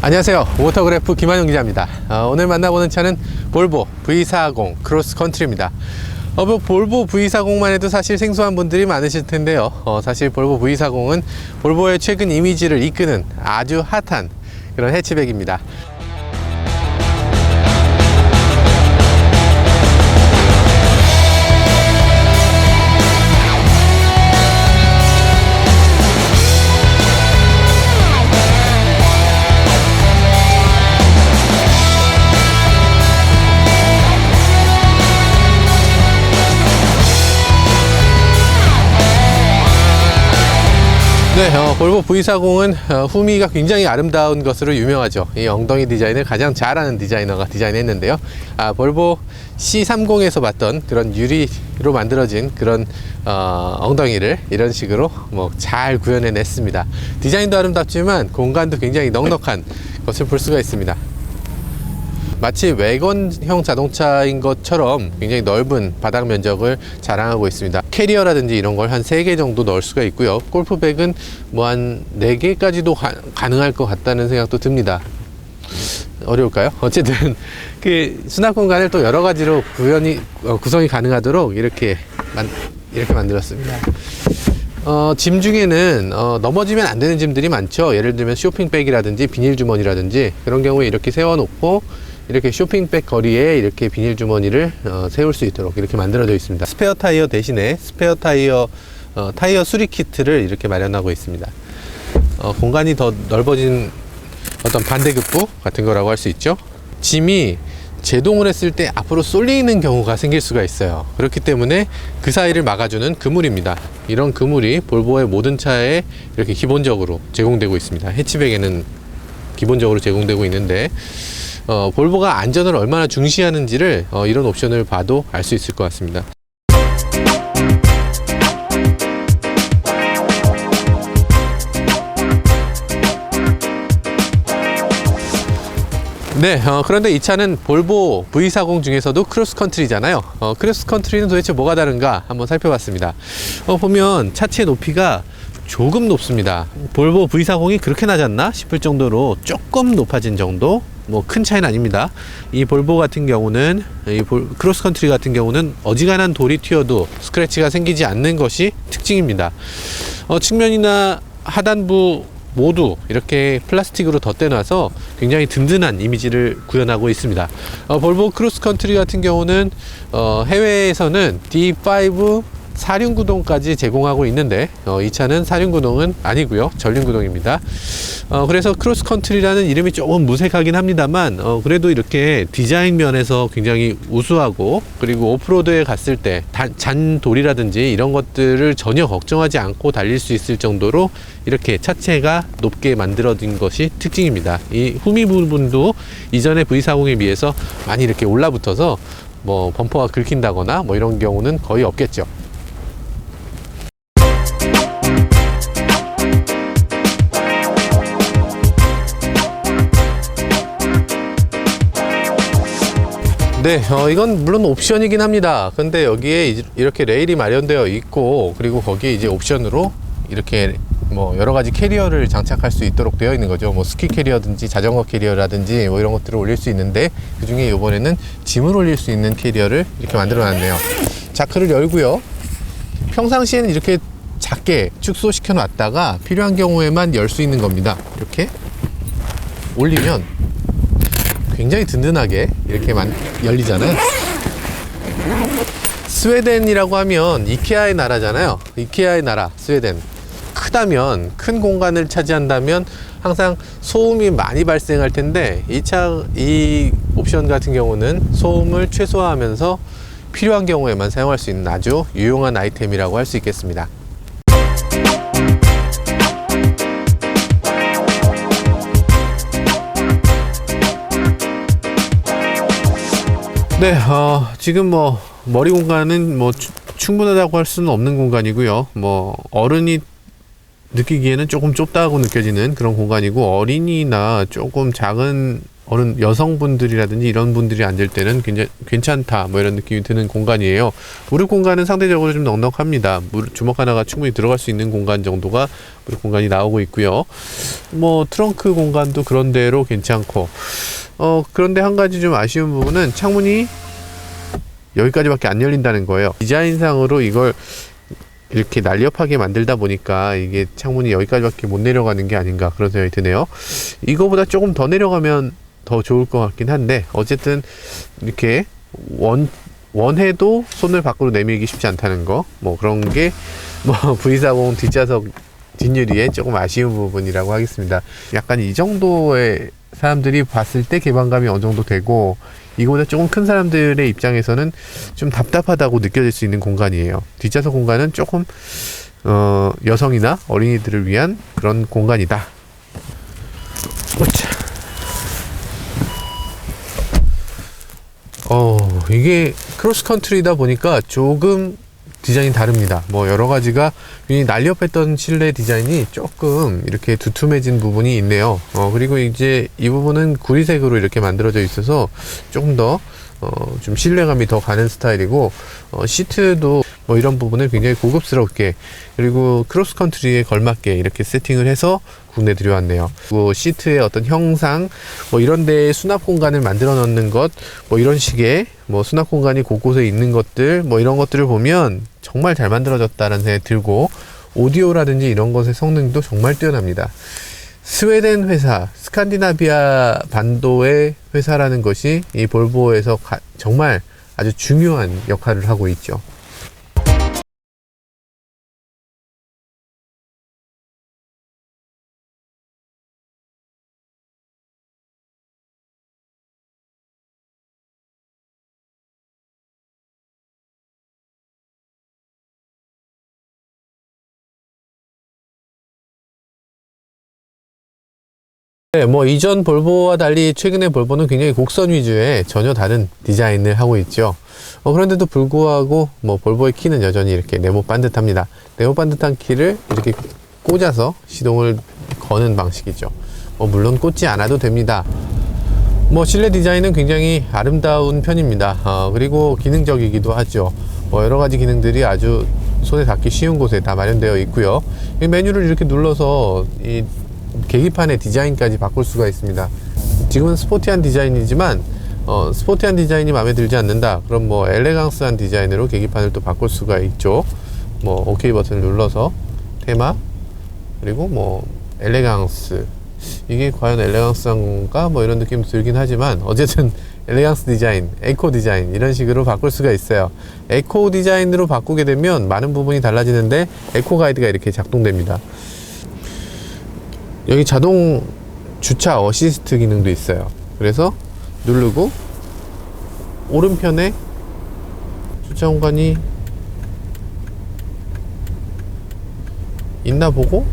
안녕하세요. 모터그래프 김한용 기자입니다. 오늘 만나보는 차는 볼보 V40 크로스컨트리입니다. 볼보 V40만 해도 사실 생소한 분들이 많으실 텐데요. 사실 볼보 V40은 볼보의 최근 이미지를 이끄는 아주 핫한 그런 해치백입니다. 네, 볼보 V40은 후미가 굉장히 아름다운 것으로 유명하죠. 이 엉덩이 디자인을 가장 잘하는 디자이너가 디자인했는데요. 볼보 C30에서 봤던 그런 유리로 만들어진 그런 엉덩이를 이런 식으로 잘 구현해냈습니다. 디자인도 아름답지만 공간도 굉장히 넉넉한 것을 볼 수가 있습니다. 마치 외건형 자동차인 것처럼 굉장히 넓은 바닥 면적을 자랑하고 있습니다. 캐리어라든지 이런 걸 한 3개 정도 넣을 수가 있고요. 골프백은 한 4개까지도 가능할 것 같다는 생각도 듭니다. 어려울까요? 어쨌든 그 수납 공간을 또 여러 가지로 구성이 가능하도록 이렇게 만들었습니다. 짐 중에는 넘어지면 안 되는 짐들이 많죠. 예를 들면 쇼핑백이라든지 비닐 주머니라든지 그런 경우에 이렇게 세워놓고 이렇게 쇼핑백 거리에 이렇게 비닐 주머니를 세울 수 있도록 이렇게 만들어져 있습니다. 스페어 타이어 대신에 스페어 타이어 타이어 수리 키트를 이렇게 마련하고 있습니다. 공간이 더 넓어진 어떤 반대급부 같은 거라고 할 수 있죠. 짐이 제동을 했을 때 앞으로 쏠리는 경우가 생길 수가 있어요. 그렇기 때문에 그 사이를 막아주는 그물입니다. 이런 그물이 볼보의 모든 차에 이렇게 기본적으로 제공되고 있습니다. 해치백에는 기본적으로 제공되고 있는데 볼보가 안전을 얼마나 중시하는지를 이런 옵션을 봐도 알 수 있을 것 같습니다. 네, 그런데 이 차는 볼보 V40 중에서도 크로스컨트리잖아요. 크로스컨트리는 도대체 뭐가 다른가 한번 살펴봤습니다. 보면 차체 높이가 조금 높습니다. 볼보 V40이 그렇게 낮았나 싶을 정도로 조금 높아진 정도, 큰 차이는 아닙니다. 이 볼보 같은 경우는, 크로스컨트리 같은 경우는 어지간한 돌이 튀어도 스크래치가 생기지 않는 것이 특징입니다. 측면이나 하단부 모두 이렇게 플라스틱으로 덧대놔서 굉장히 든든한 이미지를 구현하고 있습니다. 볼보 크로스컨트리 같은 경우는 해외에서는 D5 사륜구동까지 제공하고 있는데 이 차는 사륜구동은 아니고요, 전륜구동입니다. 그래서 크로스컨트리라는 이름이 조금 무색하긴 합니다만 그래도 이렇게 디자인 면에서 굉장히 우수하고, 그리고 오프로드에 갔을 때 잔돌이라든지 이런 것들을 전혀 걱정하지 않고 달릴 수 있을 정도로 이렇게 차체가 높게 만들어진 것이 특징입니다. 이 후미 부분도 이전의 V40에 비해서 많이 이렇게 올라붙어서 범퍼가 긁힌다거나 이런 경우는 거의 없겠죠. 네, 이건 물론 옵션이긴 합니다. 근데 여기에 이렇게 레일이 마련되어 있고, 그리고 거기에 이제 옵션으로 이렇게 여러 가지 캐리어를 장착할 수 있도록 되어 있는 거죠. 스키 캐리어든지 자전거 캐리어라든지 이런 것들을 올릴 수 있는데, 그 중에 이번에는 짐을 올릴 수 있는 캐리어를 이렇게 만들어 놨네요. 자크를 열고요. 평상시에는 이렇게 작게 축소시켜 놨다가 필요한 경우에만 열 수 있는 겁니다. 이렇게 올리면 굉장히 든든하게 이렇게 열리잖아요. 스웨덴이라고 하면 이케아의 나라잖아요. 이케아의 나라 스웨덴. 크다면, 큰 공간을 차지한다면 항상 소음이 많이 발생할 텐데, 이 옵션 같은 경우는 소음을 최소화하면서 필요한 경우에만 사용할 수 있는 아주 유용한 아이템이라고 할 수 있겠습니다. 네, 지금 머리 공간은 충분하다고 할 수는 없는 공간이고요. 어른이 느끼기에는 조금 좁다고 느껴지는 그런 공간이고, 어린이나 조금 작은 어른 여성분들이라든지 이런 분들이 앉을 때는 굉장히 괜찮다 뭐 이런 느낌이 드는 공간이에요. 무릎 공간은 상대적으로 좀 넉넉합니다. 주먹 하나가 충분히 들어갈 수 있는 공간 정도가 무릎 공간이 나오고 있고요. 뭐 트렁크 공간도 그런 대로 괜찮고, 그런데 한 가지 좀 아쉬운 부분은 창문이 여기까지밖에 안 열린다는 거예요. 디자인상으로 이걸 이렇게 날렵하게 만들다 보니까 이게 창문이 여기까지밖에 못 내려가는 게 아닌가 그런 생각이 드네요. 이거보다 조금 더 내려가면 더 좋을 것 같긴 한데, 어쨌든 이렇게 원해도 손을 밖으로 내밀기 쉽지 않다는 거, 뭐 그런 게 뭐 V40 뒷좌석 뒷유리에 조금 아쉬운 부분이라고 하겠습니다. 약간 이 정도의 사람들이 봤을 때 개방감이 어느 정도 되고, 이거보다 조금 큰 사람들의 입장에서는 좀 답답하다고 느껴질 수 있는 공간이에요. 뒷좌석 공간은 조금 여성이나 어린이들을 위한 그런 공간이다. 이게 크로스컨트리다 보니까 조금 디자인이 다릅니다. 뭐 여러 가지가 날렵했던 실내 디자인이 조금 이렇게 두툼해진 부분이 있네요. 그리고 이제 이 부분은 구리색으로 이렇게 만들어져 있어서 조금 더 좀 신뢰감이 더 가는 스타일이고, 시트도 뭐 이런 부분을 굉장히 고급스럽게, 그리고 크로스컨트리에 걸맞게 이렇게 세팅을 해서 국내 들여왔네요. 그리고 시트의 어떤 형상, 뭐 이런 데에 수납 공간을 만들어 넣는 것, 뭐 이런 식의 뭐 수납 공간이 곳곳에 있는 것들, 뭐 이런 것들을 보면 정말 잘 만들어졌다는 생각이 들고, 오디오라든지 이런 것의 성능도 정말 뛰어납니다. 스웨덴 회사, 스칸디나비아 반도의 회사라는 것이 이 볼보에서 정말 아주 중요한 역할을 하고 있죠. 네, 뭐 이전 볼보와 달리 최근에 볼보는 굉장히 곡선 위주의 전혀 다른 디자인을 하고 있죠. 그런데도 불구하고 뭐 볼보의 키는 여전히 이렇게 네모 반듯합니다. 네모 반듯한 키를 이렇게 꽂아서 시동을 거는 방식이죠. 물론 꽂지 않아도 됩니다. 뭐 실내 디자인은 굉장히 아름다운 편입니다. 그리고 기능적이기도 하죠. 여러 가지 기능들이 아주 손에 닿기 쉬운 곳에 다 마련되어 있고요. 이 메뉴를 이렇게 눌러서 이 계기판의 디자인까지 바꿀 수가 있습니다. 지금은 스포티한 디자인이지만 스포티한 디자인이 마음에 들지 않는다, 그럼 뭐 엘레강스한 디자인으로 계기판을 또 바꿀 수가 있죠. 뭐 OK 버튼을 눌러서 테마, 그리고 뭐 엘레강스, 이게 과연 엘레강스한 건가 뭐 이런 느낌 들긴 하지만, 어쨌든 엘레강스 디자인, 에코 디자인 이런 식으로 바꿀 수가 있어요. 에코 디자인으로 바꾸게 되면 많은 부분이 달라지는데, 에코 가이드가 이렇게 작동됩니다. 여기 자동 주차 어시스트 기능도 있어요. 그래서 누르고 오른편에 주차 공간이 있나 보고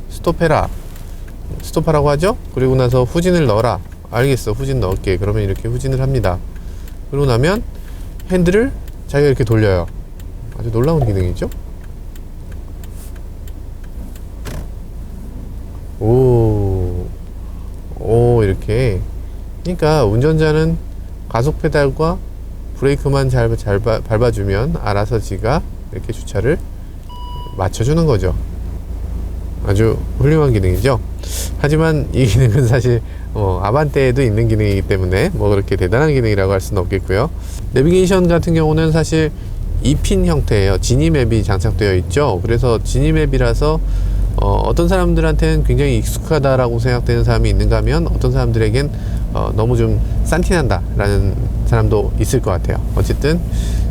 스톱해라, 스톱하라고 하죠. 그리고 나서 후진을 넣어라. 알겠어, 후진 넣을게. 그러면 이렇게 후진을 합니다. 그러고 나면 핸들을 자기가 이렇게 돌려요. 아주 놀라운 기능이죠. 이렇게. 그러니까 운전자는 가속 페달과 브레이크만 잘 밟아주면 알아서 지가 이렇게 주차를 맞춰주는 거죠. 아주 훌륭한 기능이죠. 하지만 이 기능은 사실 아반떼에도 있는 기능이기 때문에 뭐 그렇게 대단한 기능이라고 할 수는 없겠고요. 내비게이션 같은 경우는 사실 2핀 형태예요. 지니맵이 장착되어 있죠. 그래서 지니맵이라서 어떤 사람들한테는 굉장히 익숙하다라고 생각되는 사람이 있는가 하면, 어떤 사람들에겐 너무 좀 싼티난다 라는 사람도 있을 것 같아요. 어쨌든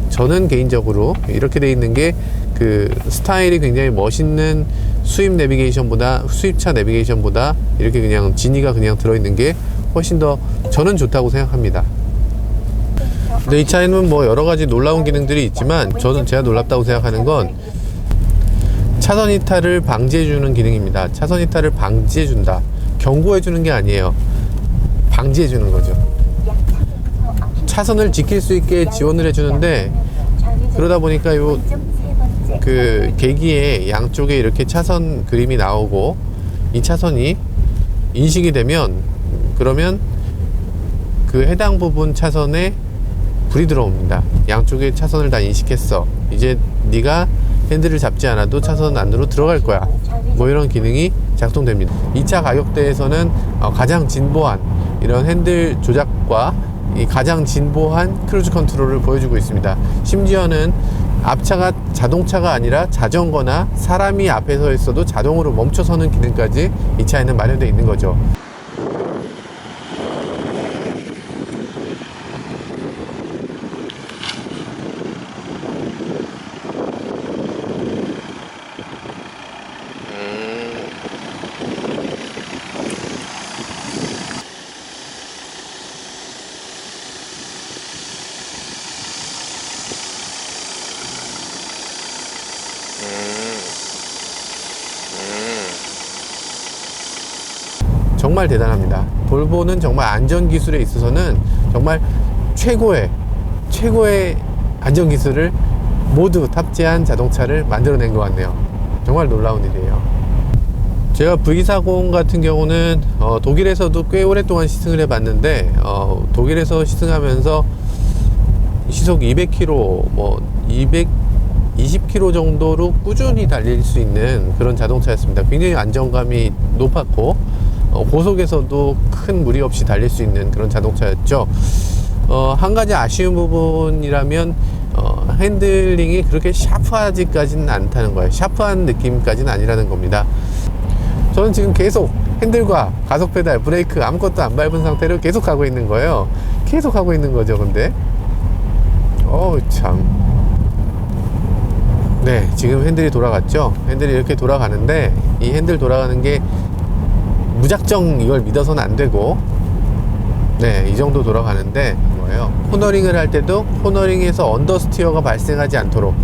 저는 개인적으로 이렇게 돼 있는 게 그 스타일이 굉장히 멋있는 수입 내비게이션보다, 수입차 내비게이션보다 이렇게 그냥 지니가 그냥 들어있는 게 훨씬 더 저는 좋다고 생각합니다. 근데 이 차에는 뭐 여러 가지 놀라운 기능들이 있지만, 저는 제가 놀랍다고 생각하는 건 차선 이탈을 방지해주는 기능입니다. 차선 이탈을 방지해준다, 경고해주는 게 아니에요. 방지해주는 거죠. 차선을 지킬 수 있게 지원을 해주는데, 그러다 보니까 그 계기에 양쪽에 이렇게 차선 그림이 나오고, 이 차선이 인식이 되면, 그러면 그 해당 부분 차선에 불이 들어옵니다. 양쪽의 차선을 다 인식했어. 이제 네가 핸들을 잡지 않아도 차선 안으로 들어갈 거야. 뭐 이런 기능이 작동됩니다. 이 차 가격대에서는 가장 진보한 이런 핸들 조작과 이 가장 진보한 크루즈 컨트롤을 보여주고 있습니다. 심지어는 앞차가 자동차가 아니라 자전거나 사람이 앞에 서 있어도 자동으로 멈춰서는 기능까지 이 차에는 마련되어 있는 거죠. 정말 대단합니다. 볼보는 정말 안전기술에 있어서는 정말 최고의 안전기술을 모두 탑재한 자동차를 만들어낸 것 같네요. 정말 놀라운 일이에요. 제가 V40 같은 경우는 독일에서도 꽤 오랫동안 시승을 해봤는데 독일에서 시승하면서 시속 200km, 220km 정도로 꾸준히 달릴 수 있는 그런 자동차였습니다. 굉장히 안정감이 높았고 고속에서도 큰 무리 없이 달릴 수 있는 그런 자동차였죠. 한 가지 아쉬운 부분이라면 핸들링이 그렇게 샤프하지까지는 않다는 거예요. 샤프한 느낌까지는 아니라는 겁니다. 저는 지금 계속 핸들과 가속 페달, 브레이크 아무것도 안 밟은 상태로 계속 가고 있는 거예요. 계속 가고 있는 거죠. 근데 참. 네, 지금 핸들이 돌아갔죠. 핸들이 이렇게 돌아가는데 이 핸들 돌아가는 게 무작정 이걸 믿어서는 안 되고, 네, 이 정도 돌아가는데 뭐예요? 코너링을 할 때도 코너링에서 언더스티어가 발생하지 않도록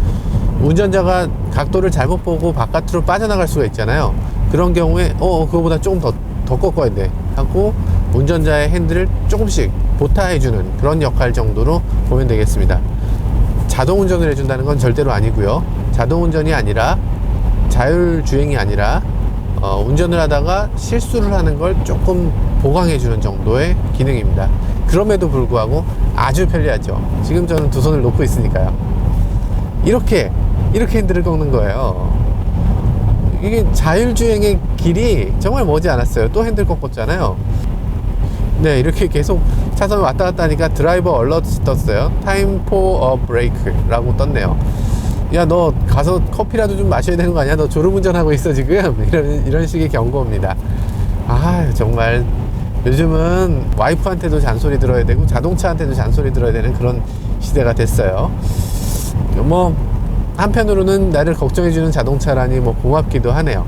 운전자가 각도를 잘못 보고 바깥으로 빠져나갈 수가 있잖아요. 그런 경우에 그거보다 조금 더 꺾어야 돼 하고 운전자의 핸들을 조금씩 보타해주는 그런 역할 정도로 보면 되겠습니다. 자동 운전을 해준다는 건 절대로 아니고요. 자동 운전이 아니라 자율주행이 아니라 운전을 하다가 실수를 하는 걸 조금 보강해주는 정도의 기능입니다. 그럼에도 불구하고 아주 편리하죠. 지금 저는 두 손을 놓고 있으니까요. 이렇게 핸들을 꺾는 거예요. 이게 자율주행의 길이 정말 머지 않았어요. 또 핸들 꺾었잖아요. 네, 이렇게 계속 차선 왔다 갔다 하니까 드라이버 얼러트 떴어요. Time for a break 라고 떴네요. 야, 너 가서 커피라도 좀 마셔야 되는 거 아니야? 너 졸음운전하고 있어 지금? 이런 식의 경고입니다. 정말 요즘은 와이프한테도 잔소리 들어야 되고 자동차한테도 잔소리 들어야 되는 그런 시대가 됐어요. 한편으로는 나를 걱정해주는 자동차라니 고맙기도 하네요.